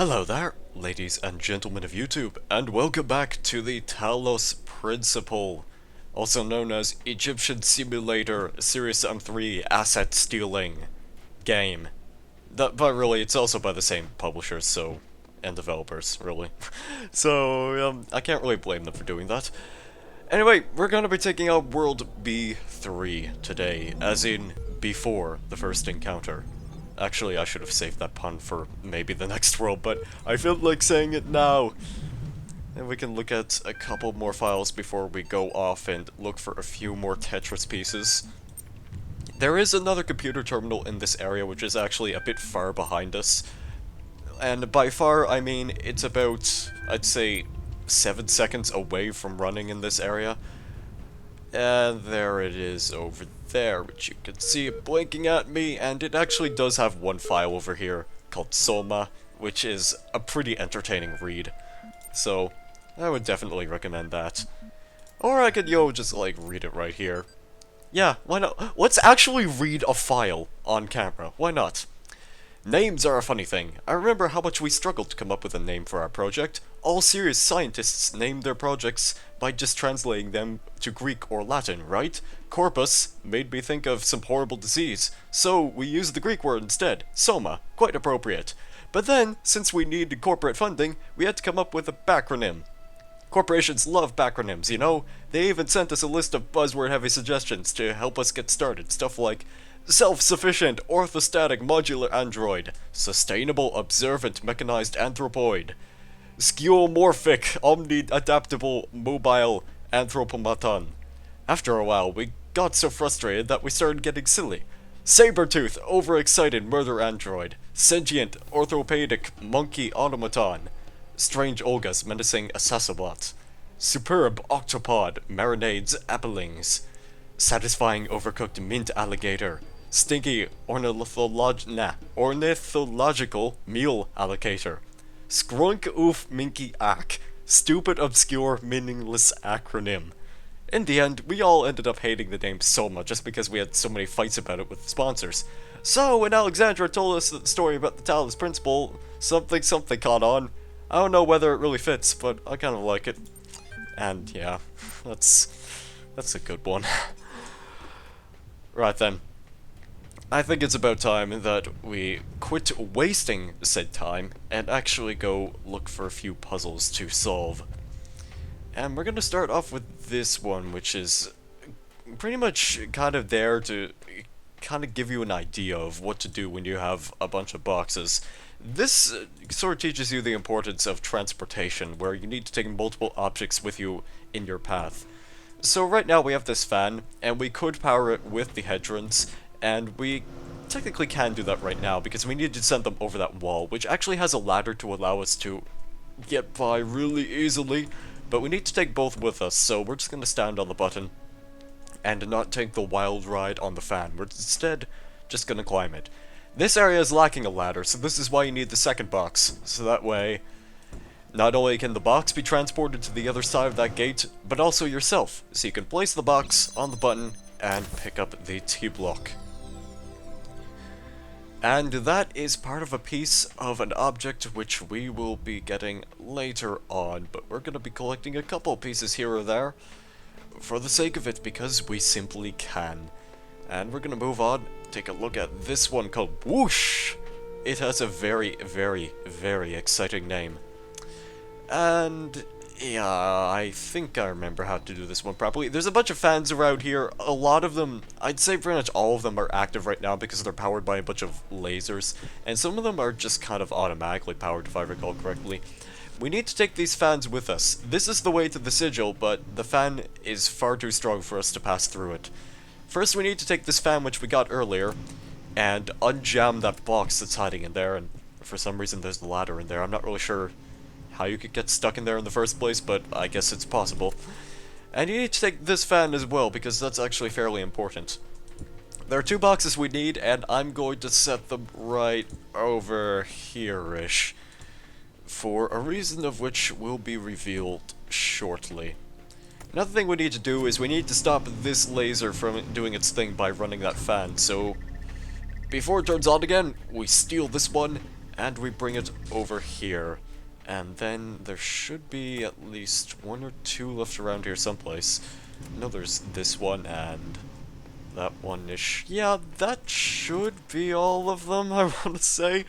Hello there, ladies and gentlemen of YouTube, and welcome back to the Talos Principle, also known as Egyptian Simulator Series M3 Asset Stealing game. But really, it's also by the same publishers, and developers, really. I can't really blame them for doing that. Anyway, we're gonna be taking out World B3 today, as in before the first encounter. Actually, I should have saved that pun for maybe the next world, but I feel like saying it now. And we can look at a couple more files before we go off and look for a few more Tetris pieces. There is another computer terminal in this area, which is actually a bit far behind us. And by far, I mean it's about, I'd say, 7 seconds away from running in this area. And there it is over there, which you can see it blinking at me, and it actually does have one file over here called Soma, which is a pretty entertaining read. So, I would definitely recommend that. Or I could, just like read it right here. Yeah, why not? Let's actually read a file on camera, why not? Names are a funny thing. I remember how much we struggled to come up with a name for our project. All serious scientists name their projects by just translating them to Greek or Latin, right? Corpus made me think of some horrible disease, so we used the Greek word instead, soma, quite appropriate. But then, since we needed corporate funding, we had to come up with a backronym. Corporations love backronyms, you know? They even sent us a list of buzzword-heavy suggestions to help us get started, stuff like self-sufficient, orthostatic modular android, sustainable observant mechanized anthropoid, skeuomorphic omni-adaptable mobile anthropomaton. After a while, we got so frustrated that we started getting silly. Sabertooth, overexcited murder android, sentient orthopedic monkey automaton, strange Olgas menacing assassinbot, superb octopod marinades appelings, satisfying overcooked mint alligator, stinky ornithological meal allocator, skrunk oof minky ack, stupid obscure meaningless acronym. In the end, we all ended up hating the name Soma just because we had so many fights about it with sponsors. So when Alexandra told us the story about the Talos Principle, something caught on. I don't know whether it really fits, but I kind of like it. And yeah, that's a good one. Right then. I think it's about time that we quit wasting said time and actually go look for a few puzzles to solve. And we're gonna start off with this one, which is pretty much kind of there to kind of give you an idea of what to do when you have a bunch of boxes. This sort of teaches you the importance of transportation, where you need to take multiple objects with you in your path. So right now we have this fan, and we could power it with the hedrons, and we technically can do that right now, because we need to send them over that wall, which actually has a ladder to allow us to get by really easily, but we need to take both with us, so we're just going to stand on the button, and not take the wild ride on the fan. We're instead just going to climb it. This area is lacking a ladder, so this is why you need the second box, so that way not only can the box be transported to the other side of that gate, but also yourself, so you can place the box on the button and pick up the T-block. And that is part of a piece of an object which we will be getting later on, but we're going to be collecting a couple pieces here or there for the sake of it, because we simply can. And we're going to move on, take a look at this one called Whoosh! It has a very, very, very exciting name. And yeah, I think I remember how to do this one properly. There's a bunch of fans around here. A lot of them, I'd say pretty much all of them are active right now because they're powered by a bunch of lasers. And some of them are just kind of automatically powered, if I recall correctly. We need to take these fans with us. This is the way to the sigil, but the fan is far too strong for us to pass through it. First we need to take this fan which we got earlier, and unjam that box that's hiding in there, and for some reason there's the ladder in there. I'm not really sure how you could get stuck in there in the first place, but I guess it's possible. And you need to take this fan as well, because that's actually fairly important. There are two boxes we need, and I'm going to set them right over here-ish, for a reason of which will be revealed shortly. Another thing we need to do is we need to stop this laser from doing its thing by running that fan, so before it turns on again, we steal this one, and we bring it over here. And then there should be at least one or two left around here someplace. No, there's this one and that one-ish. Yeah, that should be all of them, I want to say.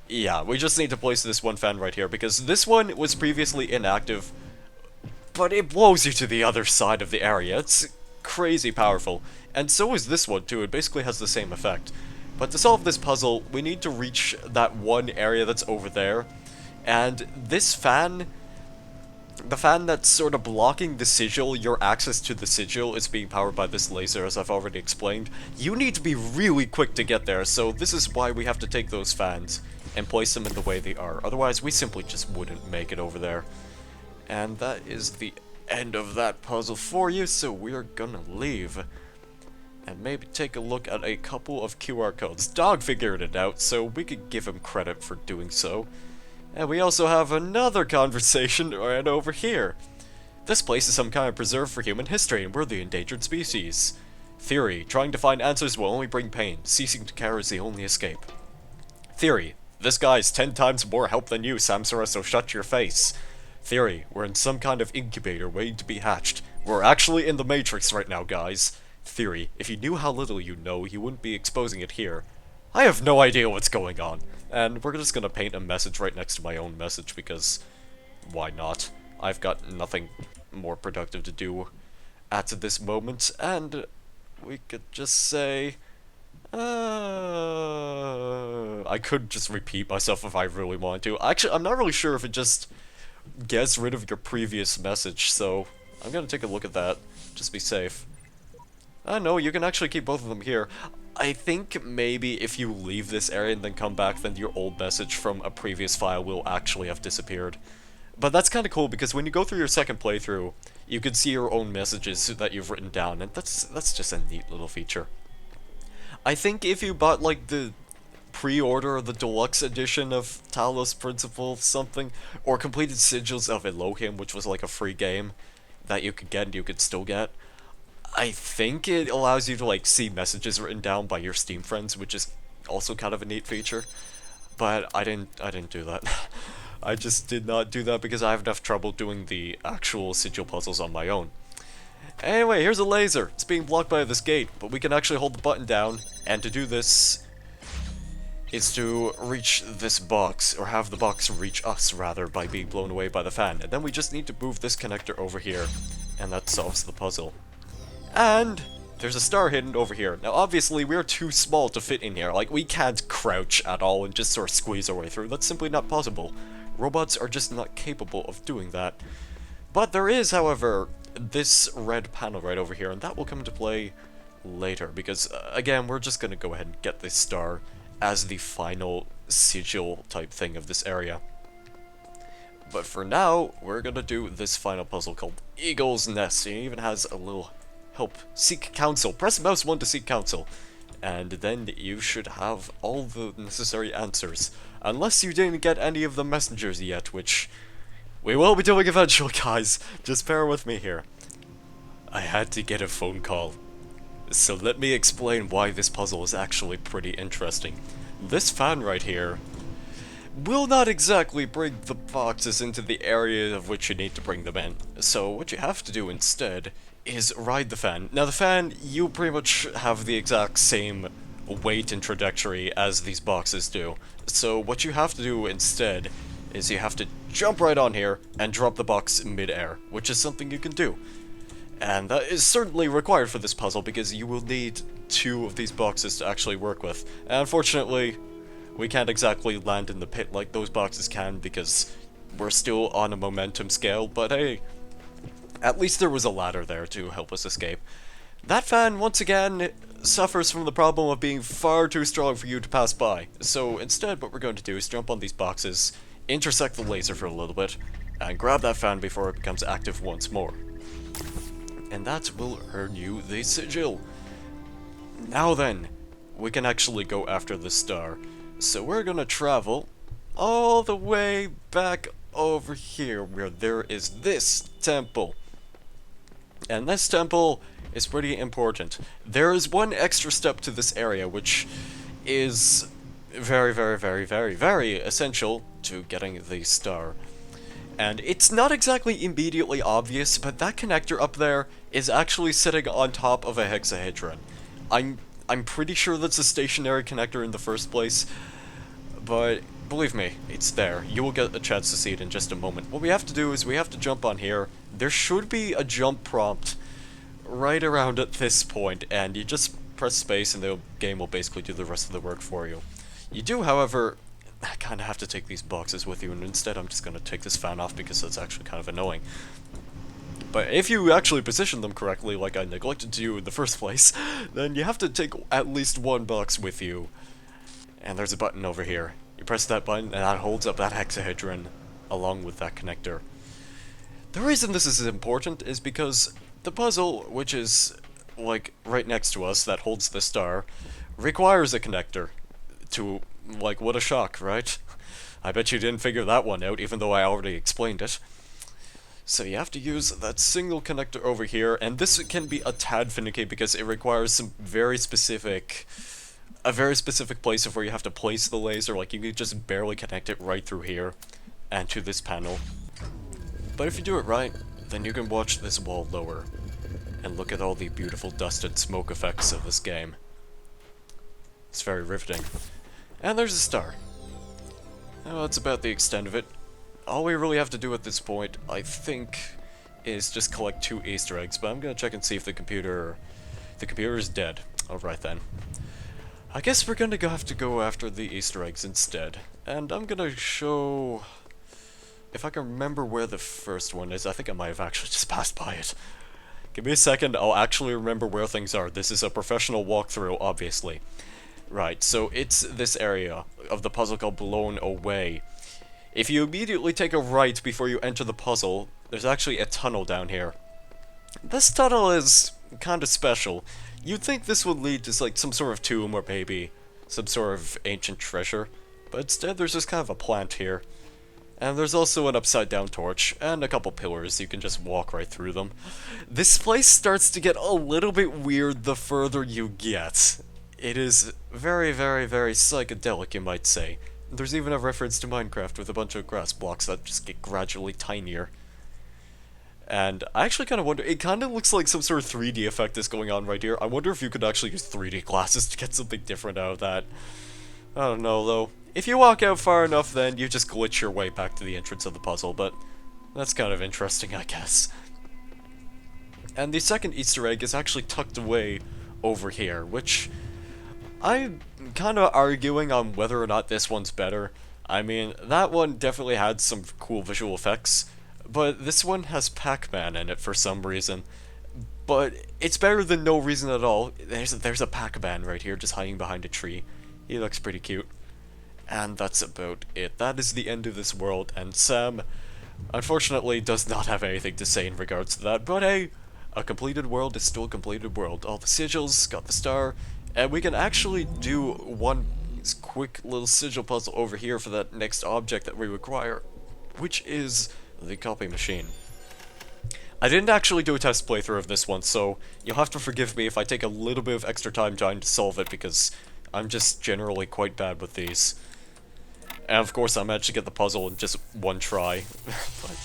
Yeah, we just need to place this one fan right here, because this one was previously inactive, but it blows you to the other side of the area. It's crazy powerful. And so is this one, too. It basically has the same effect. But to solve this puzzle, we need to reach that one area that's over there. And this fan, the fan that's sort of blocking the sigil, your access to the sigil, is being powered by this laser, as I've already explained. You need to be really quick to get there, so this is why we have to take those fans and place them in the way they are. Otherwise, we simply just wouldn't make it over there. And that is the end of that puzzle for you, so we're gonna leave. And maybe take a look at a couple of QR codes. Dog figured it out, so we could give him credit for doing so. And we also have another conversation right over here. This place is some kind of preserve for human history, and we're the endangered species. Theory: trying to find answers will only bring pain. Ceasing to care is the only escape. Theory: this guy's 10 times more help than you, Samsara, so shut your face. Theory: we're in some kind of incubator waiting to be hatched. We're actually in the Matrix right now, guys. Theory: if you knew how little you know, you wouldn't be exposing it here. I have no idea what's going on. And we're just gonna paint a message right next to my own message, because why not? I've got nothing more productive to do at this moment, and we could just say... I could just repeat myself if I really wanted to. Actually, I'm not really sure if it just gets rid of your previous message, so I'm gonna take a look at that, just be safe. No, you can actually keep both of them here. I think maybe if you leave this area and then come back, then your old message from a previous file will actually have disappeared. But that's kind of cool, because when you go through your second playthrough, you can see your own messages that you've written down, and that's just a neat little feature. I think if you bought, like, the pre-order or the deluxe edition of Talos Principle something, or completed Sigils of Elohim, which was like a free game that you could get and you could still get, I think it allows you to, like, see messages written down by your Steam friends, which is also kind of a neat feature. But I didn't do that. I just did not do that because I have enough trouble doing the actual sigil puzzles on my own. Anyway, here's a laser. It's being blocked by this gate, but we can actually hold the button down, and to do this is to reach this box, or have the box reach us, rather, by being blown away by the fan. And then we just need to move this connector over here, and that solves the puzzle. And there's a star hidden over here. Now, obviously, we're too small to fit in here. Like, we can't crouch at all and just sort of squeeze our way through. That's simply not possible. Robots are just not capable of doing that. But there is, however, this red panel right over here, and that will come into play later, because, again, we're just gonna go ahead and get this star as the final sigil type thing of this area. But for now, we're gonna do this final puzzle called Eagle's Nest. It even has a little help. Seek counsel. Press mouse 1 to seek counsel. And then you should have all the necessary answers. Unless you didn't get any of the messengers yet, which we will be doing eventually, guys. Just bear with me here. I had to get a phone call. So let me explain why this puzzle is actually pretty interesting. This fan right here will not exactly bring the boxes into the area of which you need to bring them in. So what you have to do instead is ride the fan. Now the fan, you pretty much have the exact same weight and trajectory as these boxes do. So what you have to do instead is you have to jump right on here and drop the box mid-air, which is something you can do. And that is certainly required for this puzzle, because you will need 2 of these boxes to actually work with. And unfortunately, we can't exactly land in the pit like those boxes can, because we're still on a momentum scale, but hey, at least there was a ladder there to help us escape. That fan, once again, suffers from the problem of being far too strong for you to pass by. So instead, what we're going to do is jump on these boxes, intersect the laser for a little bit, and grab that fan before it becomes active once more. And that will earn you the sigil. Now then, we can actually go after the star. So we're gonna travel all the way back over here, where there is this temple. And this temple is pretty important. There is one extra step to this area, which is very, very, very, very, very essential to getting the star. And it's not exactly immediately obvious, but that connector up there is actually sitting on top of a hexahedron. I'm I'm pretty sure that's a stationary connector in the first place, but believe me, it's there. You will get a chance to see it in just a moment. What we have to do is we have to jump on here. There should be a jump prompt right around at this point, and you just press space and the game will basically do the rest of the work for you. You do, however, kind of have to take these boxes with you, and instead I'm just going to take this fan off because that's actually kind of annoying. But if you actually position them correctly, like I neglected to do in the first place, then you have to take at least one box with you. And there's a button over here. You press that button, and that holds up that hexahedron along with that connector. The reason this is important is because the puzzle, which is, like, right next to us, that holds the star, requires a connector. To, like, what a shock, right? I bet you didn't figure that one out, even though I already explained it. So you have to use that single connector over here, and this can be a tad finicky because it requires some a very specific place of where you have to place the laser. Like, you can just barely connect it right through here and to this panel. But if you do it right, then you can watch this wall lower and look at all the beautiful dust and smoke effects of this game. It's very riveting. And there's a star. Well, that's about the extent of it. All we really have to do at this point, I think, is just collect 2 Easter eggs, but I'm gonna check and see if the computer is dead. Alright then. I guess we're gonna have to go after the Easter eggs instead. And I'm gonna show... if I can remember where the first one is. I think I might have actually just passed by it. Give me a second, I'll actually remember where things are. This is a professional walkthrough, obviously. Right, so it's this area of the puzzle called Blown Away. If you immediately take a right before you enter the puzzle, there's actually a tunnel down here. This tunnel is kind of special. You'd think this would lead to like some sort of tomb or maybe some sort of ancient treasure, but instead there's just kind of a plant here. And there's also an upside down torch and a couple pillars. You can just walk right through them. This place starts to get a little bit weird the further you get. It is very, very, very psychedelic, you might say. There's even a reference to Minecraft with a bunch of grass blocks that just get gradually tinier. And I actually kind of wonder, it kind of looks like some sort of 3D effect is going on right here. I wonder if you could actually use 3D glasses to get something different out of that. I don't know, though. If you walk out far enough, then you just glitch your way back to the entrance of the puzzle, but that's kind of interesting, I guess. And the second Easter egg is actually tucked away over here, which... I'm kind of arguing on whether or not this one's better. I mean, that one definitely had some cool visual effects, but this one has Pac-Man in it for some reason. But it's better than no reason at all. There's a Pac-Man right here just hiding behind a tree. He looks pretty cute. And that's about it. That is the end of this world, and Sam, unfortunately, does not have anything to say in regards to that, but hey, a completed world is still a completed world. All the sigils, got the star, and we can actually do one quick little sigil puzzle over here for that next object that we require, which is the copy machine. I didn't actually do a test playthrough of this one, so you'll have to forgive me if I take a little bit of extra time trying to solve it, because I'm just generally quite bad with these. And of course I managed to get the puzzle in just one try. But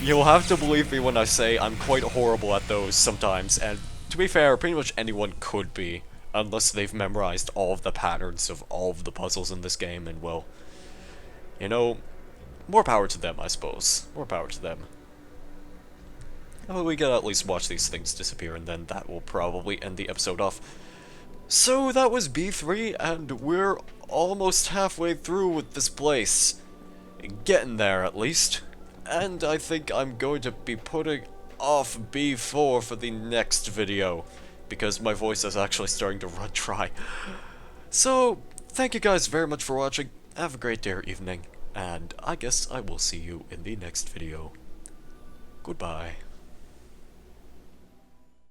you'll have to believe me when I say I'm quite horrible at those sometimes, and to be fair, pretty much anyone could be. Unless they've memorized all of the patterns of all of the puzzles in this game, and well, you know, more power to them, I suppose. More power to them. Well, we can at least watch these things disappear, and then that will probably end the episode off. So that was B3, and we're almost halfway through with this place. Getting there, at least. And I think I'm going to be putting off B4 for the next video, because my voice is actually starting to run dry. So, thank you guys very much for watching, have a great day or evening, and I guess I will see you in the next video. Goodbye.